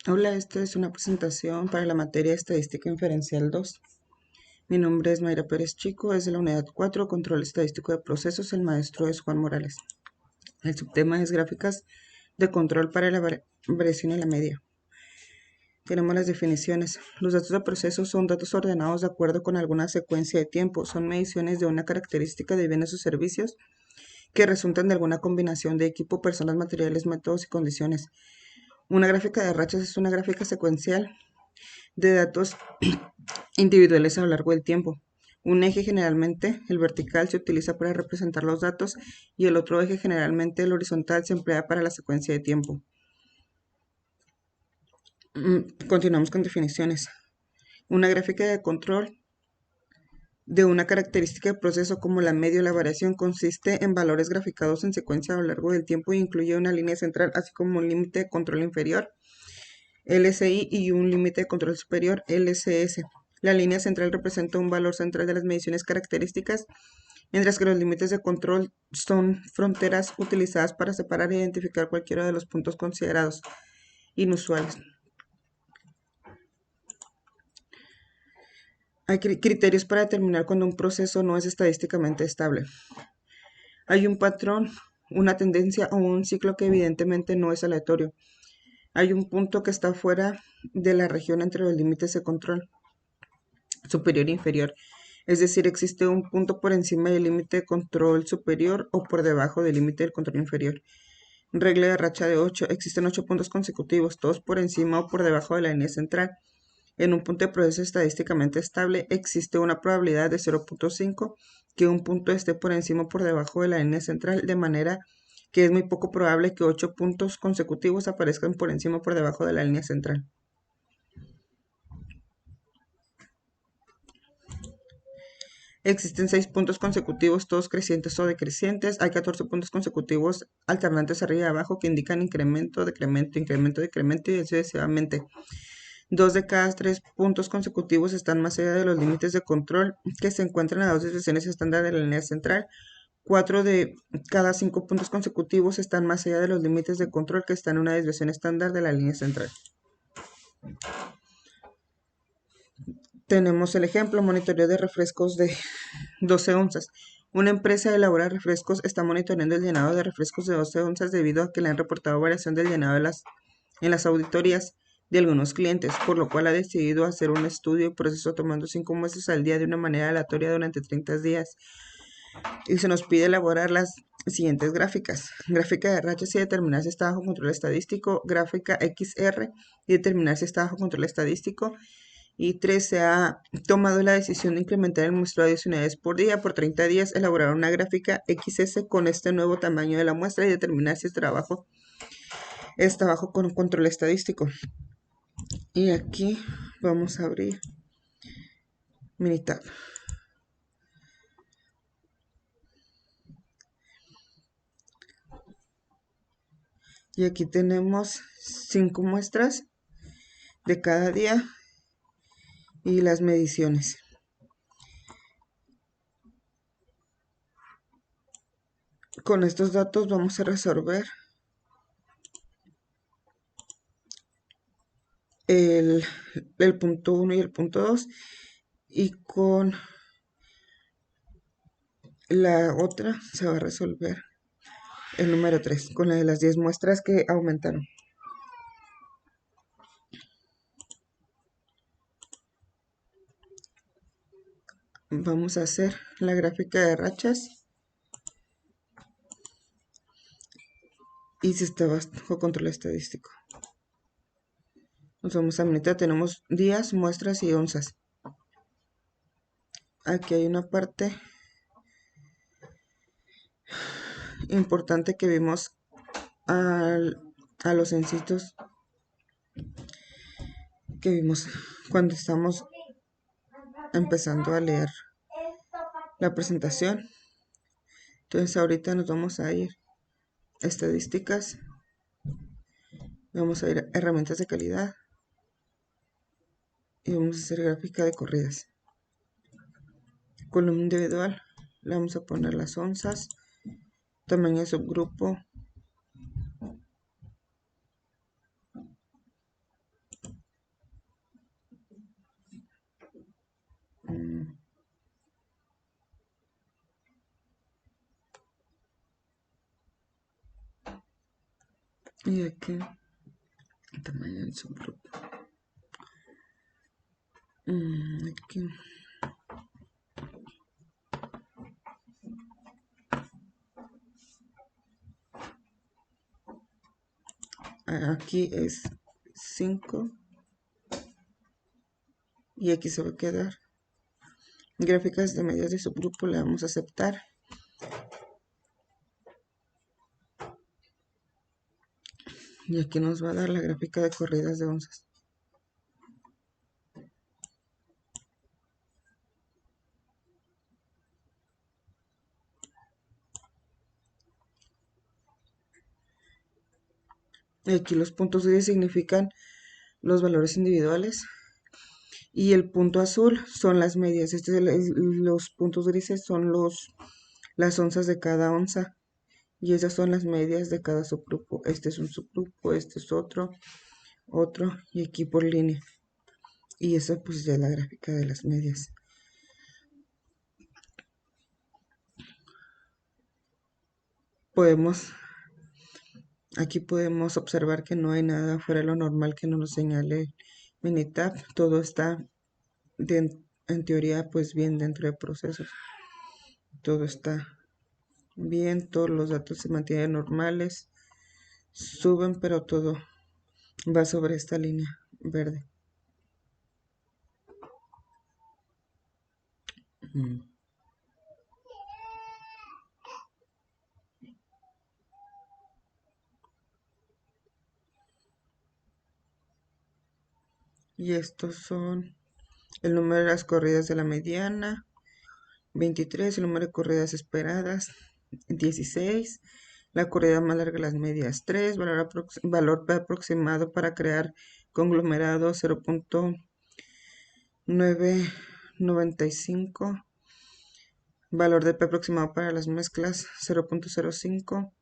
Hola, esta es una presentación para la materia Estadística Inferencial 2. Mi nombre es Mayra Pérez Chico, es de la unidad 4, Control Estadístico de Procesos. El maestro es Juan Morales. El subtema es Gráficas de Control para la Variación y la Media. Tenemos las definiciones. Los datos de proceso son datos ordenados de acuerdo con alguna secuencia de tiempo. Son mediciones de una característica de bienes o servicios que resultan de alguna combinación de equipo, personas, materiales, métodos y condiciones. Una gráfica de rachas es una gráfica secuencial de datos individuales a lo largo del tiempo. Un eje, generalmente el vertical, se utiliza para representar los datos y el otro eje, generalmente el horizontal, se emplea para la secuencia de tiempo. Continuamos con definiciones. Una gráfica de control de una característica de proceso como la media o la variación consiste en valores graficados en secuencia a lo largo del tiempo e incluye una línea central, así como un límite de control inferior, LCI, y un límite de control superior, LCS. La línea central representa un valor central de las mediciones características, mientras que los límites de control son fronteras utilizadas para separar e identificar cualquiera de los puntos considerados inusuales. Hay criterios para determinar cuando un proceso no es estadísticamente estable. Hay un patrón, una tendencia o un ciclo que evidentemente no es aleatorio. Hay un punto que está fuera de la región entre los límites de control superior e inferior. Es decir, existe un punto por encima del límite de control superior o por debajo del límite del control inferior. Regla de racha de 8. Existen 8 puntos consecutivos, todos por encima o por debajo de la línea central. En un punto de proceso estadísticamente estable existe una probabilidad de 0.5 que un punto esté por encima o por debajo de la línea central, de manera que es muy poco probable que 8 puntos consecutivos aparezcan por encima o por debajo de la línea central. Existen 6 puntos consecutivos, todos crecientes o decrecientes. Hay 14 puntos consecutivos alternantes arriba y abajo que indican incremento, decremento, incremento, decremento y sucesivamente. 2 de cada 3 puntos consecutivos están más allá de los límites de control que se encuentran a 2 desviaciones estándar de la línea central. 4 de cada 5 puntos consecutivos están más allá de los límites de control que están en una desviación estándar de la línea central. Tenemos el ejemplo: monitoreo de refrescos de 12 onzas. Una empresa elabora refrescos está monitoreando el llenado de refrescos de 12 onzas debido a que le han reportado variación del llenado en las auditorías de algunos clientes, por lo cual ha decidido hacer un estudio y proceso tomando 5 muestras al día de una manera aleatoria durante 30 días. Y se nos pide elaborar las siguientes gráficas: gráfica de rachas y determinar si está bajo control estadístico, gráfica XR y determinar si está bajo control estadístico. Y 3. Se ha tomado la decisión de incrementar el muestreo de 10 unidades por día por 30 días, elaborar una gráfica XS con este nuevo tamaño de la muestra y determinar si el trabajo está bajo con control estadístico. Y aquí vamos a abrir Minitab. Y aquí tenemos 5 muestras de cada día y las mediciones. Con estos datos vamos a resolver el punto 1 y el punto 2, y con la otra se va a resolver el número 3, con la de las 10 muestras que aumentaron. Vamos a hacer la gráfica de rachas y si está bajo control estadístico. Nos vamos a Minitab, tenemos días, muestras y onzas. Aquí hay una parte importante que vimos a los cencitos que vimos cuando estamos empezando a leer la presentación. Entonces ahorita nos vamos a ir a estadísticas, vamos a ir a herramientas de calidad y vamos a hacer gráfica de corridas. Columna individual, le vamos a poner las onzas, tamaño de subgrupo, Y aquí, el tamaño del subgrupo. Aquí. Aquí es 5 y aquí se va a quedar. Gráficas de medidas de subgrupo, le vamos a aceptar. Y aquí nos va a dar la gráfica de corridas de onzas. Y aquí los puntos grises significan los valores individuales. Y el punto azul son las medias. Los puntos grises son las onzas de cada onza. Y esas son las medias de cada subgrupo. Este es un subgrupo, este es otro, y aquí por línea. Y esa pues ya es la gráfica de las medias. Aquí podemos observar que no hay nada fuera de lo normal que no nos señale Minitab. Todo está en teoría pues bien dentro de procesos. Todo está bien, todos los datos se mantienen normales, suben, pero todo va sobre esta línea verde. Y estos son el número de las corridas de la mediana, 23, el número de corridas esperadas, 16, la corrida más larga de las medias, 3, valor P aproximado para crear conglomerado, 0.995, valor de P aproximado para las mezclas, 0.05,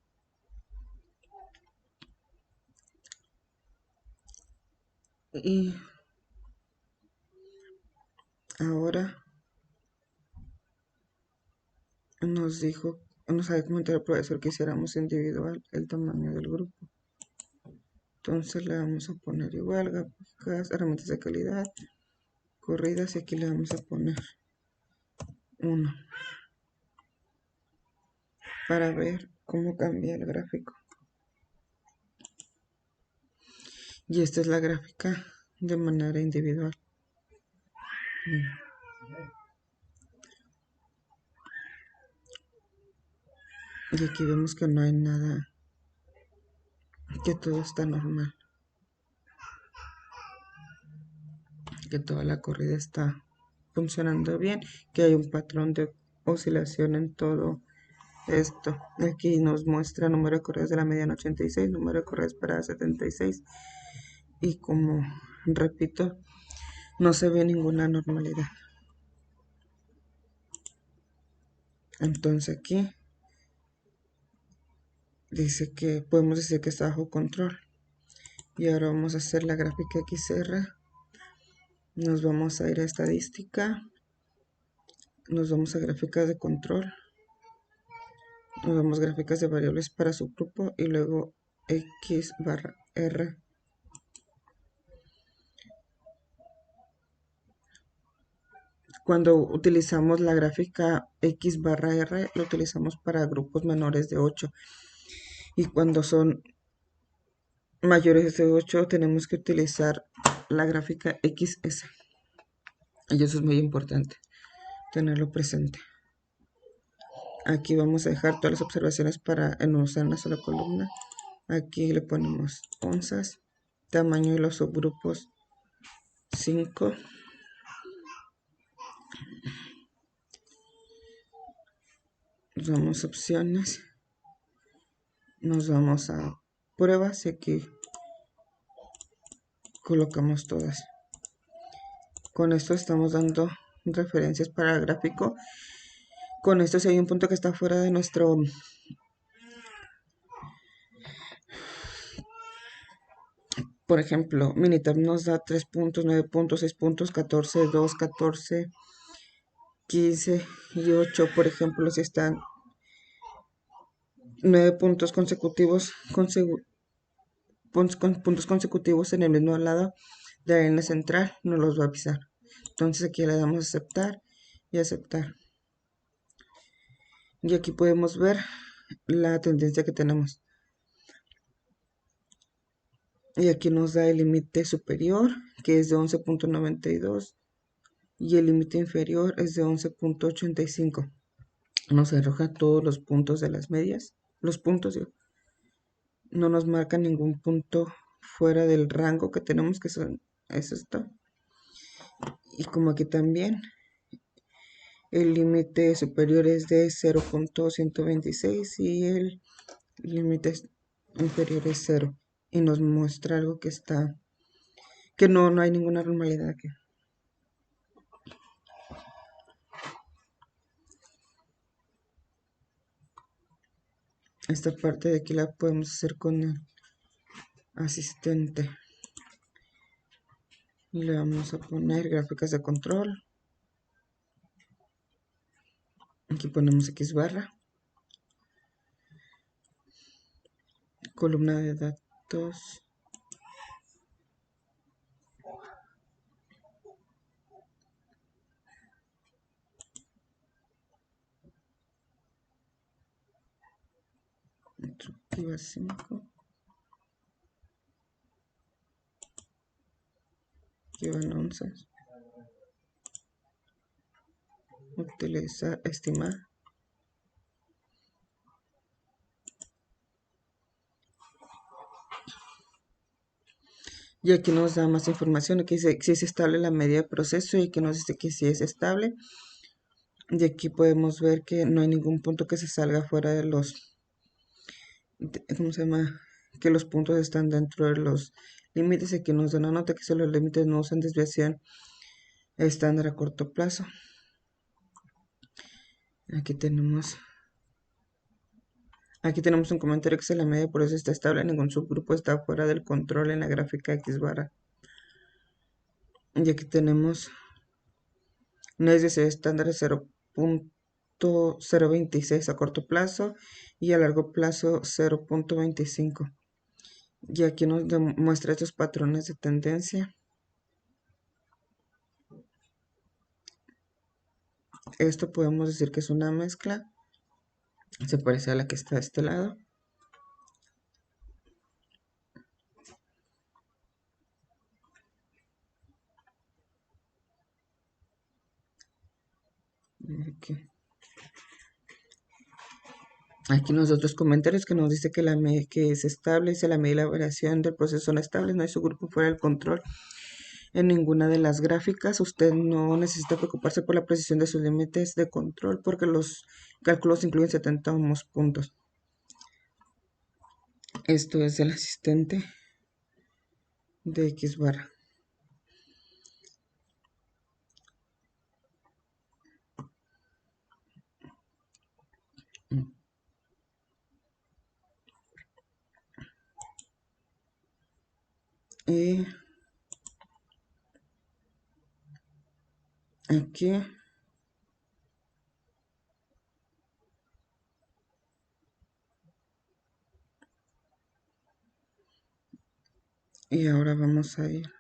y ahora nos había comentado el profesor que hiciéramos individual el tamaño del grupo. Entonces le vamos a poner igual, gráficas, herramientas de calidad, corridas, y aquí le vamos a poner 1 para ver cómo cambia el gráfico. Y esta es la gráfica de manera individual. Y aquí vemos que no hay nada, que todo está normal, que toda la corrida está funcionando bien, que hay un patrón de oscilación en todo esto. Aquí nos muestra número de corridas de la mediana 86, número de corridas para 76, y como repito, no se ve ninguna anormalidad. Entonces aquí dice que podemos decir que está bajo control. Y ahora vamos a hacer la gráfica XR. Nos vamos a ir a estadística. Nos vamos a gráficas de control. Nos vamos a gráficas de variables para subgrupo y luego X barra R. Cuando utilizamos la gráfica X barra R, lo utilizamos para grupos menores de 8. Y cuando son mayores de 8, tenemos que utilizar la gráfica XS. Y eso es muy importante tenerlo presente. Aquí vamos a dejar todas las observaciones para usar una sola columna. Aquí le ponemos onzas, tamaño de los subgrupos 5. Nos vamos a opciones, nos vamos a pruebas y aquí colocamos todas. Con esto estamos dando referencias para el gráfico. Con esto, si hay un punto que está fuera de nuestro por ejemplo, Minitab nos da 3 puntos, 9 puntos, 6 puntos, 14, 2, 14, 15 y 8. Por ejemplo, si están 9 puntos consecutivos puntos consecutivos en el mismo lado de la línea central, nos los va a avisar. Entonces aquí le damos a aceptar y aceptar. Y aquí podemos ver la tendencia que tenemos. Y aquí nos da el límite superior, que es de 11.92, y el límite inferior es de 11.85. Nos arroja todos los puntos de las medias. Los puntos, digo, no nos marca ningún punto fuera del rango que tenemos, que es esto. Y como aquí también, el límite superior es de 0.126 y el límite inferior es 0. Y nos muestra algo que no hay ninguna normalidad aquí. Esta parte de aquí la podemos hacer con el asistente. Y le vamos a poner gráficas de control. Aquí ponemos X barra. Columna de datos. Instructiva 5. Aquí van onzas. Utilizar, estimar. Y aquí nos da más información. Aquí dice si es estable la medida de proceso y aquí nos dice que sí es estable. Y aquí podemos ver que no hay ningún punto que se salga fuera de los, ¿cómo se llama? Que los puntos están dentro de los límites. Aquí nos da una nota que son los límites no usan desviación estándar a corto plazo. Aquí tenemos un comentario que se la media por eso está estable, ningún subgrupo está fuera del control en la gráfica X barra. Y aquí tenemos una desviación estándar de 0.026 a corto plazo y a largo plazo 0.25. Y aquí nos muestra estos patrones de tendencia. Esto podemos decir que es una mezcla. Se parece a la que está de este lado. Aquí los otros comentarios que nos dice que que es estable, dice la medida y la variación del proceso son estables, no hay subgrupo fuera del control en ninguna de las gráficas. Usted no necesita preocuparse por la precisión de sus límites de control porque los cálculos incluyen 70 ohmos puntos. Esto es el asistente de X barra. Y aquí y ahora vamos a ir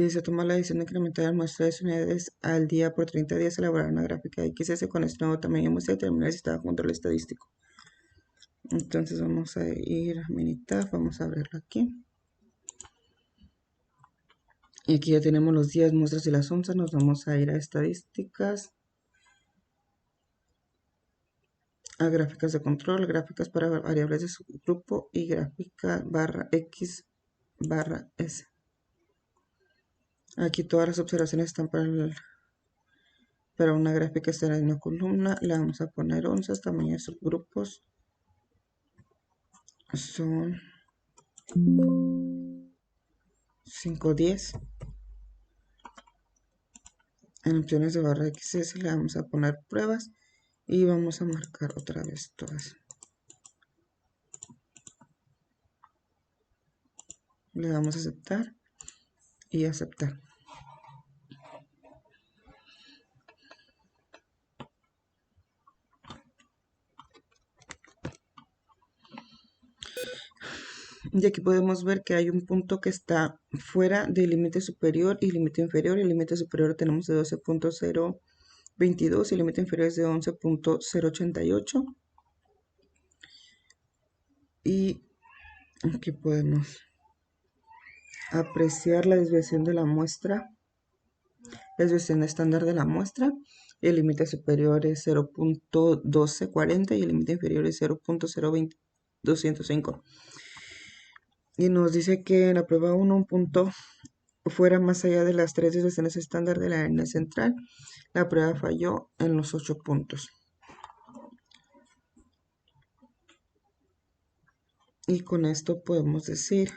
dice tomar la decisión de incrementar la muestra de unidades al día por 30 días, elaborar una gráfica XS con este nuevo tamaño muestra y determinar si está bajo control estadístico. Entonces vamos a ir a Minitab, vamos a abrirlo aquí. Y aquí ya tenemos los días, muestras y las onzas. Nos vamos a ir a estadísticas, a gráficas de control, gráficas para variables de subgrupo y gráfica barra X barra S. Aquí todas las observaciones están para una gráfica estará en una columna. Le vamos a poner onzas, tamaño de subgrupos. Son 510. En opciones de barra XS le vamos a poner pruebas y vamos a marcar otra vez todas. Le damos a aceptar y aceptar. Y aquí podemos ver que hay un punto que está fuera del límite superior y límite inferior. El límite superior lo tenemos de 12.022 y el límite inferior es de 11.088. Y aquí podemos apreciar la desviación de la muestra, la desviación estándar de la muestra. El límite superior es 0.1240 y el límite inferior es 0.02205. Y nos dice que en la prueba 1 un punto fuera más allá de las 3 desviaciones estándar de la línea central. La prueba falló en los 8 puntos. Y con esto podemos decir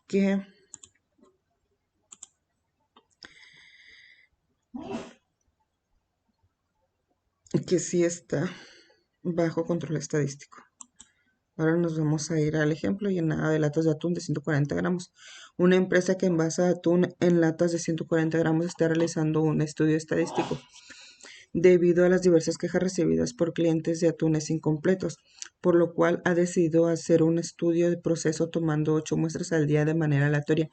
que sí está bajo control estadístico. Ahora nos vamos a ir al ejemplo llenada de latas de atún de 140 gramos. Una empresa que envasa atún en latas de 140 gramos está realizando un estudio estadístico debido a las diversas quejas recibidas por clientes de atunes incompletos, por lo cual ha decidido hacer un estudio de proceso tomando 8 muestras al día de manera aleatoria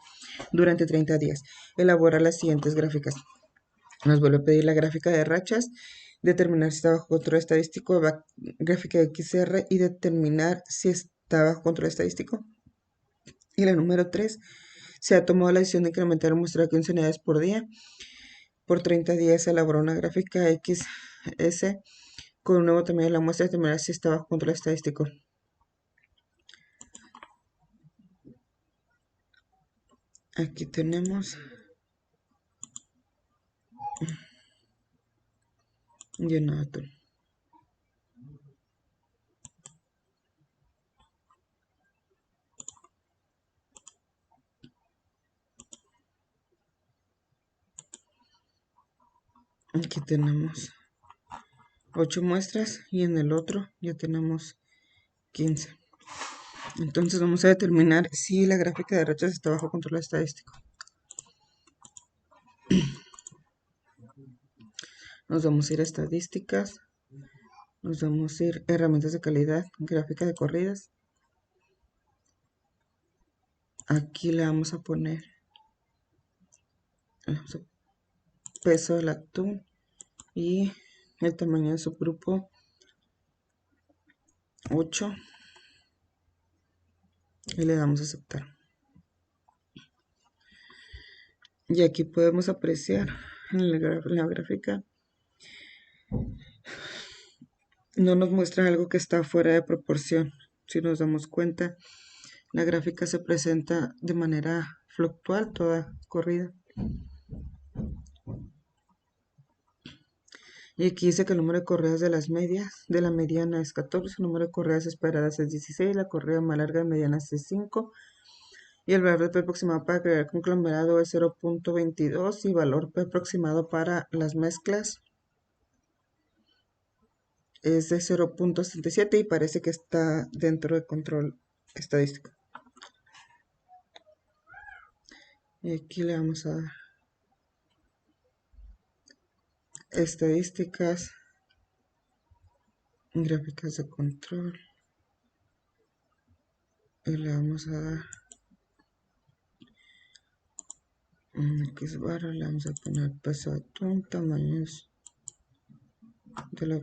durante 30 días. Elabora las siguientes gráficas. Nos vuelve a pedir la gráfica de rachas, determinar si está bajo control estadístico, gráfica de XR y determinar si está bajo control estadístico. Y la número 3, se ha tomado la decisión de incrementar el muestreo de 15 unidades por día. Por 30 días se elaboró una gráfica XS con un nuevo tamaño de la muestra y determinar si está bajo control estadístico. Aquí tenemos llenado. Aquí tenemos 8 muestras y en el otro ya tenemos 15. Entonces vamos a determinar si la gráfica de rachas está bajo control estadístico. Nos vamos a ir a estadísticas, nos vamos a ir a herramientas de calidad, gráfica de corridas. Aquí le vamos a poner peso del atún y el tamaño de su grupo 8 y le damos a aceptar. Y aquí podemos apreciar en la gráfica, no nos muestra algo que está fuera de proporción. Si nos damos cuenta, la gráfica se presenta de manera fluctual, toda corrida. Y aquí dice que el número de correas de la mediana es 14, el número de correas esperadas es 16, la correa más larga de mediana es 5, y el valor de P aproximado para crear conglomerado es 0.22 y valor P aproximado para las mezclas es de 0.67 y parece que está dentro de control estadístico. Y aquí le vamos a dar estadísticas, gráficas de control, y le vamos a dar X barra, le vamos a poner peso de atún, tamaños de la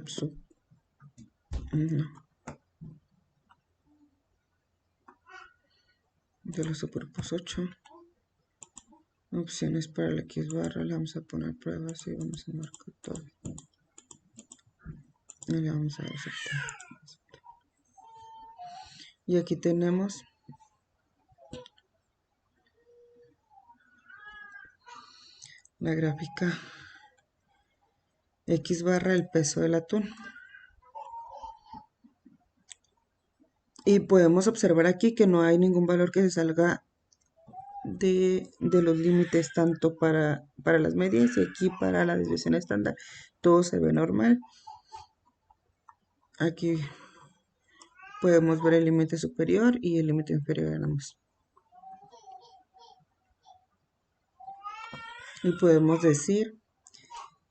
de los subgrupos 8. Opciones para la X barra, le vamos a poner pruebas y vamos a marcar todo. Y le vamos a dar aceptar. Y aquí tenemos la gráfica X barra, el peso del atún. Y podemos observar aquí que no hay ningún valor que se salga de los límites, tanto para las medias y aquí para la desviación estándar. Todo se ve normal. Aquí podemos ver el límite superior y el límite inferior de ambos. Y podemos decir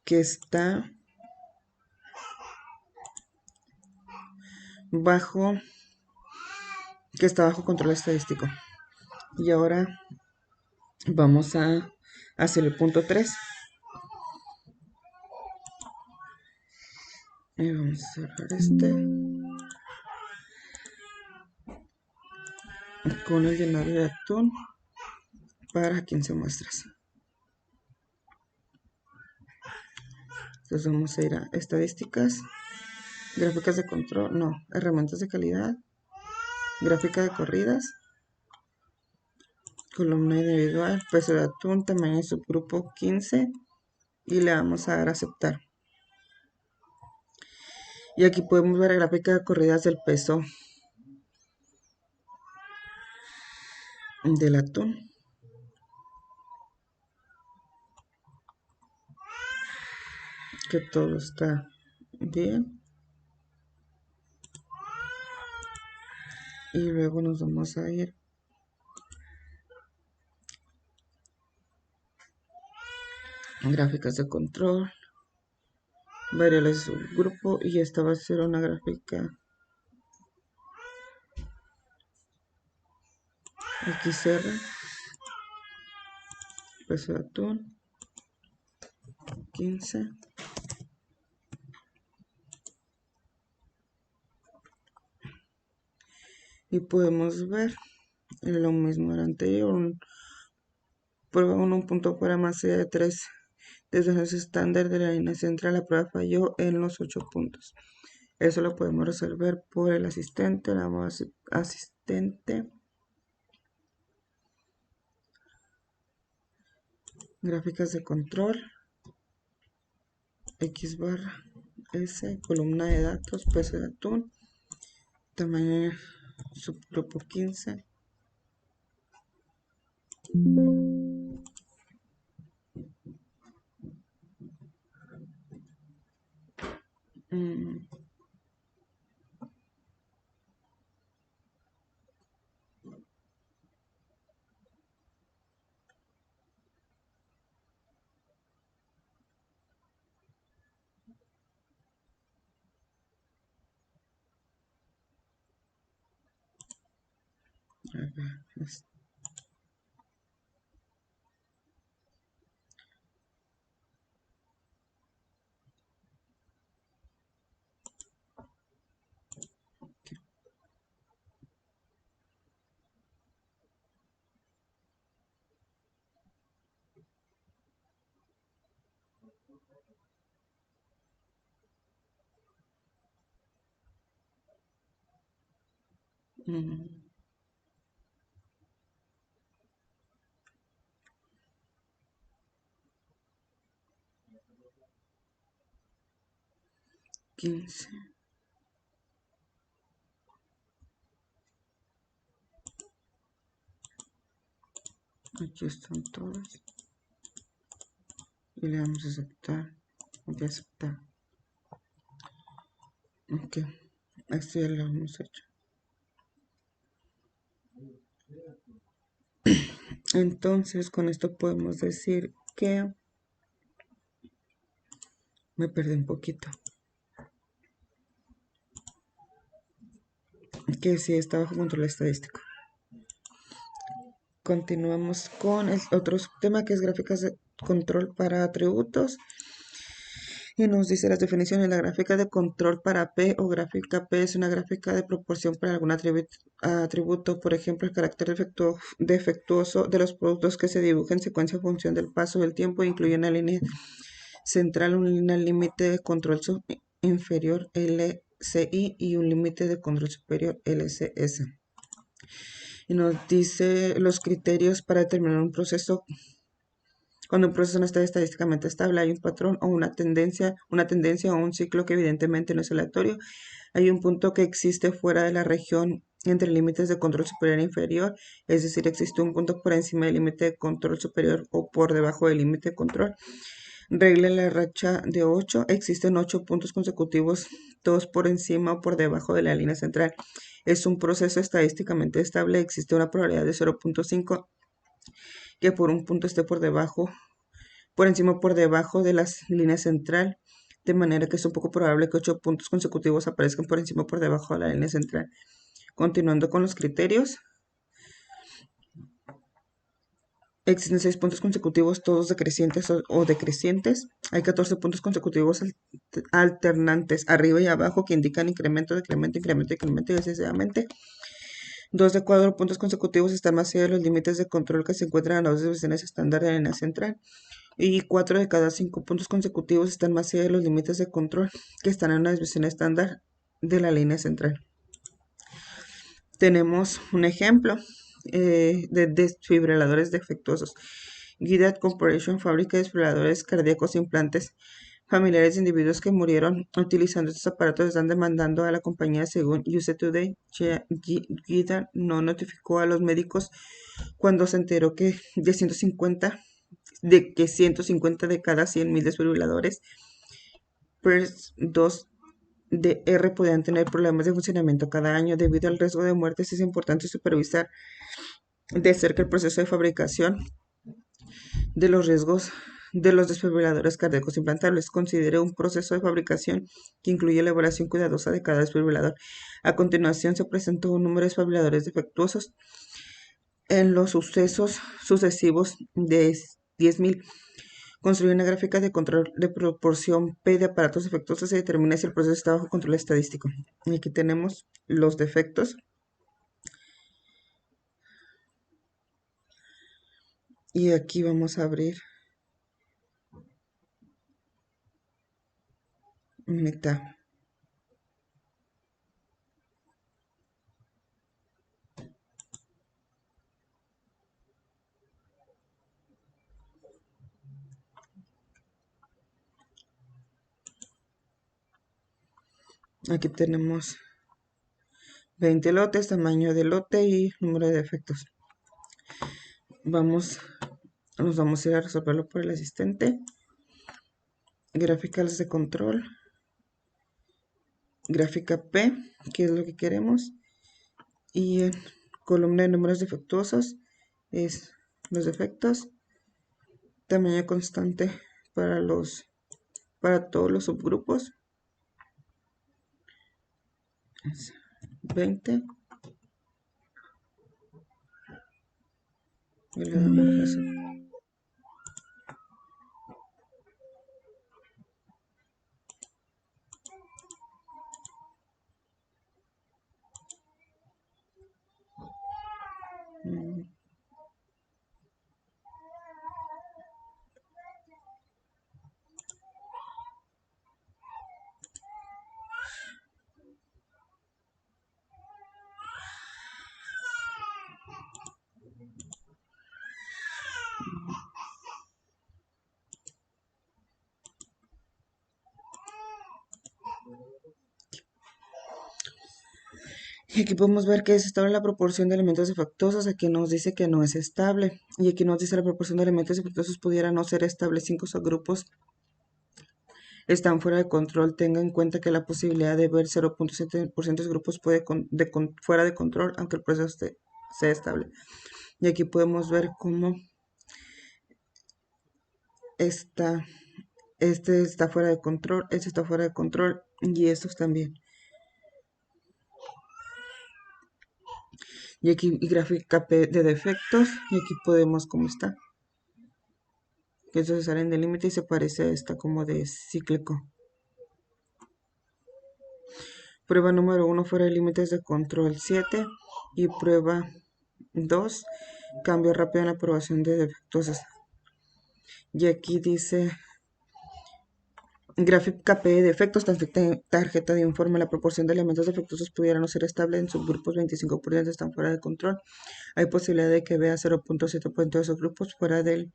que está bajo que está bajo control estadístico. Y ahora vamos a hacer el punto 3. Y vamos a cerrar con el llenario de atún para 15 muestras. Entonces vamos a ir a estadísticas, gráficas de control, no, herramientas de calidad, gráfica de corridas, columna individual, peso de atún, tamaño de subgrupo 15 y le vamos a dar a aceptar. Y aquí podemos ver la gráfica de corridas del peso del atún. Que todo está bien. Y luego nos vamos a ir a gráficas de control, variables de subgrupo, y esta va a ser una gráfica XR, peso de atún 15. Y podemos ver lo mismo del anterior, prueba un punto fuera más allá de 3 desde el estándar de la línea central. La prueba falló en los 8 puntos. Eso lo podemos resolver por el asistente. Le damos asistente, gráficas de control, X barra S, columna de datos, peso de atún, tamaño subgrupo 15. A ver, 15. Aquí están todas. Y le damos a aceptar. Voy a aceptar. Ok. Esto ya lo hemos hecho. Entonces, con esto podemos decir que me perdí un poquito. Que sí está bajo control estadístico. Continuamos con el otro tema, que es gráficas de control para atributos. Y nos dice las definiciones. La gráfica de control para P o gráfica P es una gráfica de proporción para algún atributo, por ejemplo, el carácter defectuoso de los productos que se dibuja en secuencia en función del paso del tiempo. Incluye una línea central, una línea límite de control inferior LCI y un límite de control superior LCS. Y nos dice los criterios para determinar un proceso. Cuando un proceso no está estadísticamente estable, hay un patrón o una tendencia o un ciclo que evidentemente no es aleatorio. Hay un punto que existe fuera de la región entre límites de control superior e inferior, es decir, existe un punto por encima del límite de control superior o por debajo del límite de control. Regla la racha de 8. Existen 8 puntos consecutivos, todos por encima o por debajo de la línea central. Es un proceso estadísticamente estable. Existe una probabilidad de 0.5 que por un punto esté por encima o por debajo de la línea central, de manera que es un poco probable que 8 puntos consecutivos aparezcan por encima o por debajo de la línea central. Continuando con los criterios. Existen 6 puntos consecutivos, todos decrecientes o decrecientes. Hay 14 puntos consecutivos alternantes arriba y abajo que indican incremento, decremento, incremento, incremento y sucesivamente. 2 de 4 puntos consecutivos están más allá de los límites de control que se encuentran en las desviaciones estándar de la línea central. Y 4 de cada 5 puntos consecutivos están más allá de los límites de control que están en una desviación estándar de la línea central. Tenemos un ejemplo de desfibriladores defectuosos. Guided Corporation fabrica desfibriladores cardíacos e implantes. Familiares de individuos que murieron utilizando estos aparatos están demandando a la compañía. Según USA Today, Guided no notificó a los médicos cuando se enteró que 150 de cada 100.000 desfibriladores PERS 2DR podían tener problemas de funcionamiento cada año. Debido al riesgo de muertes, es importante supervisar de cerca el proceso de fabricación de los riesgos de los desfibriladores cardíacos implantables. Considere un proceso de fabricación que incluye elaboración cuidadosa de cada desfibrilador. A continuación se presentó un número de desfibriladores defectuosos en los sucesos sucesivos de 10.000. Construir una gráfica de control de proporción P de aparatos defectuosos se determina si el proceso está bajo control estadístico. Y aquí tenemos los defectos. Y aquí vamos a abrir meta. Aquí tenemos 20 lotes, tamaño de lote y número de defectos. Nos vamos a ir a resolverlo por el asistente. Gráficas de control. Gráfica P, que es lo que queremos. Y en columna de números defectuosos es los defectos. Tamaño constante para todos los subgrupos. Es 20. Y le damos eso. Y aquí podemos ver que es estable la proporción de elementos defectuosos. Aquí nos dice que no es estable. Y aquí nos dice la proporción de elementos defectuosos pudiera no ser estable. 5 subgrupos están fuera de control. Tenga en cuenta que la posibilidad de ver 0.7% de grupos fuera de control, aunque el proceso sea estable. Y aquí podemos ver cómo este está fuera de control, este está fuera de control y estos también. Y aquí gráfica P de defectos, y aquí podemos cómo está. Que estos se salen del límite y se parece a esta como de cíclico. Prueba número 1 fuera de límites de control 7 y prueba 2 cambio rápido en la aprobación de defectuosos. Y aquí dice gráfica P de defectos, tarjeta de informe. La proporción de elementos defectuosos pudiera no ser estable. En subgrupos 25% están fuera de control. Hay posibilidad de que vea 0.7% de esos grupos fuera del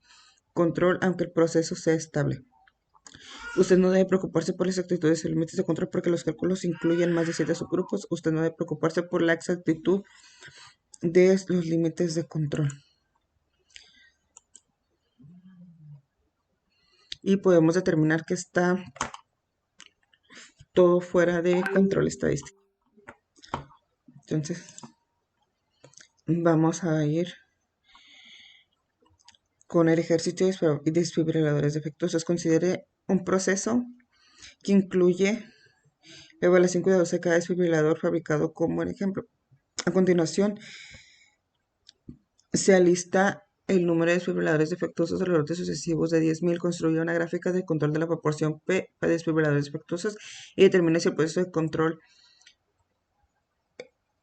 control, aunque el proceso sea estable. Usted no debe preocuparse por las exactitudes y límites de control porque los cálculos incluyen más de 7 subgrupos. Usted no debe preocuparse por la exactitud de los límites de control. Y podemos determinar que está todo fuera de control estadístico. Entonces, vamos a ir con el ejercicio de desfibriladores defectuosos. Considere un proceso que incluye la evaluación cuidadosa de cada desfibrilador fabricado como el ejemplo. A continuación, se alista el número de desfibriladores defectuosos de los lotes sucesivos de 10.000. Construye una gráfica de control de la proporción P de desfibriladores defectuosos y determina si el proceso de control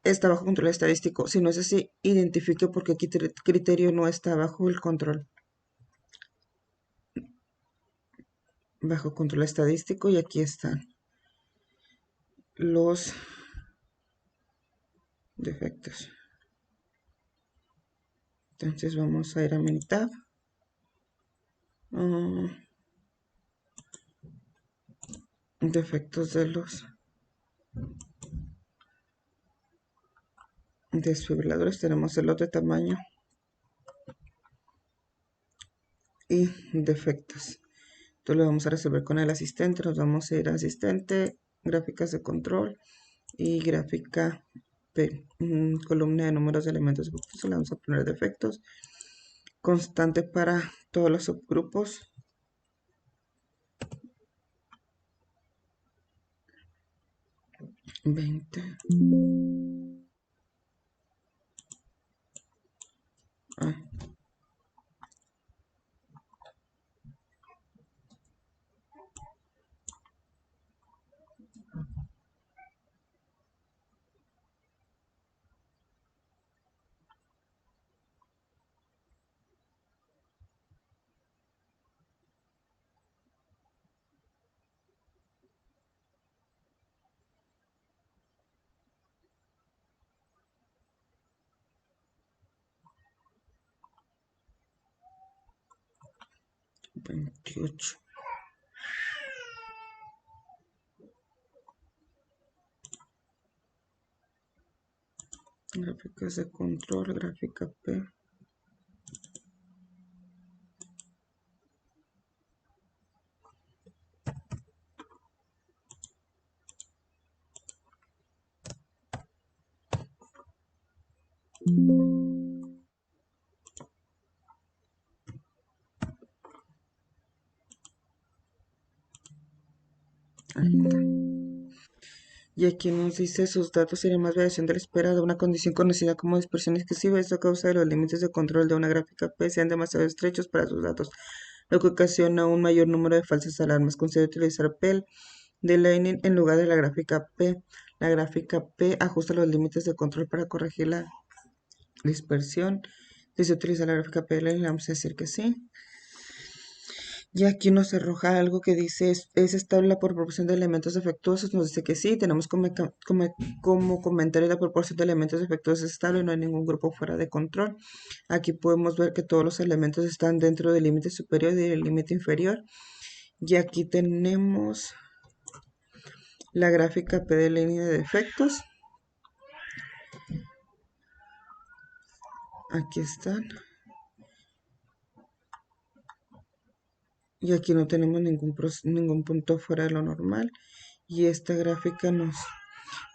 está bajo control estadístico. Si no es así, identifique por qué criterio no está bajo el control. Bajo control estadístico, y aquí están los defectos. Entonces vamos a ir a Minitab. Defectos de los desfibriladores. Tenemos el lote, tamaño y defectos. Entonces lo vamos a resolver con el asistente. Nos vamos a ir a asistente, gráficas de control y gráfica P. Columna de números de elementos defectuosos. Le vamos a poner defectos. Constante para todos los subgrupos. Veintiocho. Gráficas de control, gráfica P. Ahí está. Y aquí nos dice sus datos serían más variación de la espera de una condición conocida como dispersión excesiva. Esto a causa de los límites de control de una gráfica P sean demasiado estrechos para sus datos, lo que ocasiona un mayor número de falsas alarmas. Considera utilizar PEL de Lightning en lugar de la gráfica P. La gráfica P ajusta los límites de control para corregir la dispersión. Si se utiliza la gráfica P de Lightning, vamos a decir que sí. Y aquí nos arroja algo que dice, ¿es estable la proporción de elementos defectuosos? Nos dice que sí. Tenemos como comentario la proporción de elementos defectuosos es estable, no hay ningún grupo fuera de control. Aquí podemos ver que todos los elementos están dentro del límite superior y del límite inferior. Y aquí tenemos la gráfica P de línea de defectos. Aquí están. Y aquí no tenemos ningún punto fuera de lo normal. Y esta gráfica nos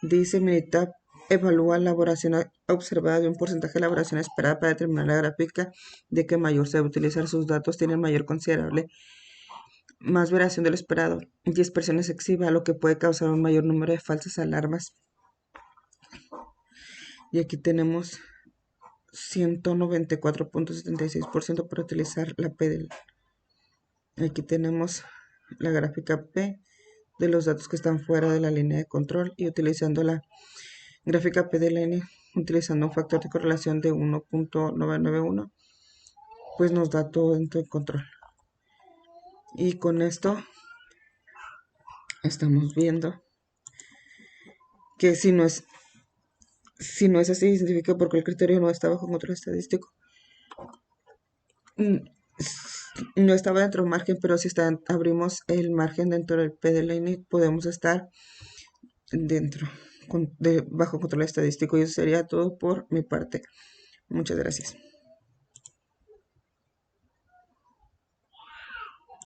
dice: Minitab evalúa la elaboración observada de un porcentaje de elaboración esperada para determinar la gráfica de que mayor se debe utilizar. Sus datos tienen mayor considerable más variación de lo esperado y dispersión excesiva, lo que puede causar un mayor número de falsas alarmas. Y aquí tenemos 194.76% para utilizar la P. Aquí tenemos la gráfica P de los datos que están fuera de la línea de control, y utilizando la gráfica P de la N, utilizando un factor de correlación de 1.991, pues nos da todo dentro del control. Y con esto estamos viendo que si no es así, significa porque el criterio no está bajo control estadístico. No estaba dentro del margen, pero si abrimos el margen dentro del P de la N, podemos estar dentro, bajo control estadístico. Y eso sería todo por mi parte. Muchas gracias.